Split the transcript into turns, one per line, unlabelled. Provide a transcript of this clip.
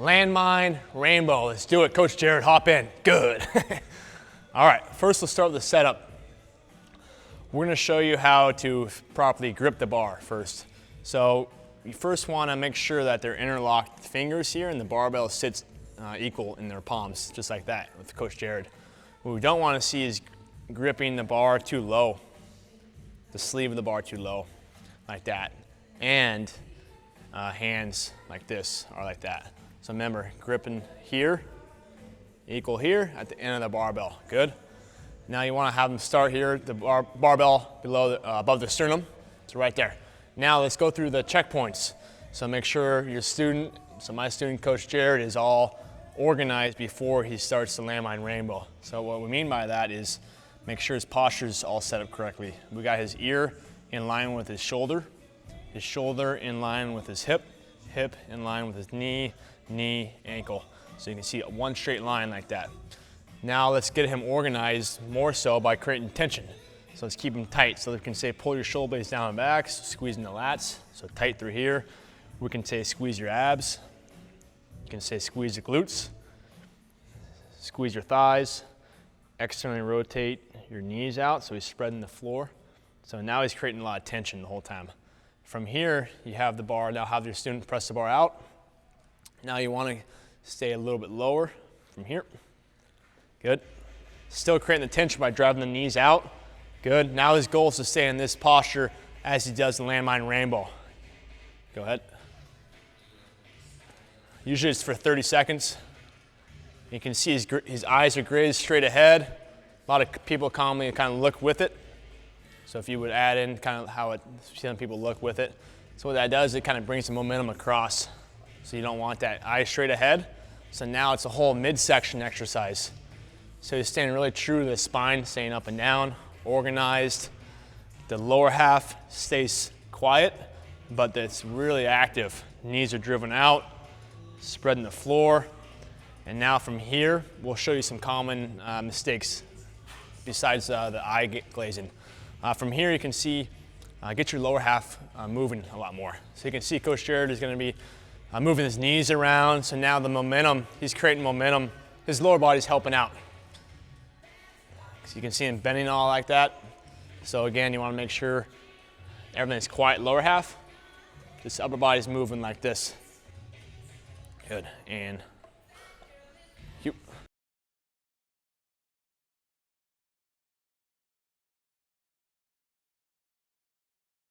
Landmine, rainbow. Let's do it. Coach Jared, hop in. Good. All right, first let's start with the setup. We're gonna show you how to properly grip the bar first. So you first wanna make sure that they're interlocked fingers here and the barbell sits equal in their palms, just like that with Coach Jared. What we don't wanna see is gripping the bar too low, the sleeve of the bar too low, like that. And hands like this or like that. So remember, gripping here, equal here at the end of the barbell. Good. Now you want to have them start here, the barbell below, above the sternum. It's right there. Now let's go through the checkpoints. So make sure your student, so my student, Coach Jared, is all organized before he starts the landmine rainbow. So what we mean by that is make sure his posture is all set up correctly. We got his ear in line with his shoulder in line with his hip in line with his knee, ankle. So you can see one straight line like that. Now let's get him organized more so by creating tension. So let's keep him tight. So we can say pull your shoulder blades down and back, so squeezing the lats, so tight through here. We can say squeeze your abs. You can say squeeze the glutes, squeeze your thighs, externally rotate your knees out so he's spreading the floor. So now he's creating a lot of tension the whole time. From here, you have the bar, now have your student press the bar out. Now you want to stay a little bit lower from here. Good. Still creating the tension by driving the knees out. Good. Now his goal is to stay in this posture as he does the landmine rainbow. Go ahead. Usually it's for 30 seconds. You can see his eyes are grazed straight ahead. A lot of people commonly kind of look with it. So if you would add in kind of how some people look with it. So what that does, it kind of brings the momentum across. So you don't want that eye straight ahead. So now it's a whole midsection exercise. So you're staying really true to the spine, staying up and down, organized. The lower half stays quiet, but it's really active. Knees are driven out, spreading the floor. And now from here, we'll show you some common mistakes besides the eye glazing. From here you can see, get your lower half moving a lot more. So you can see Coach Jared is going to be moving his knees around. So now the momentum, he's creating momentum. His lower body's helping out. So you can see him bending all like that. So again, you want to make sure everything's quiet lower half. This upper body's moving like this. Good, and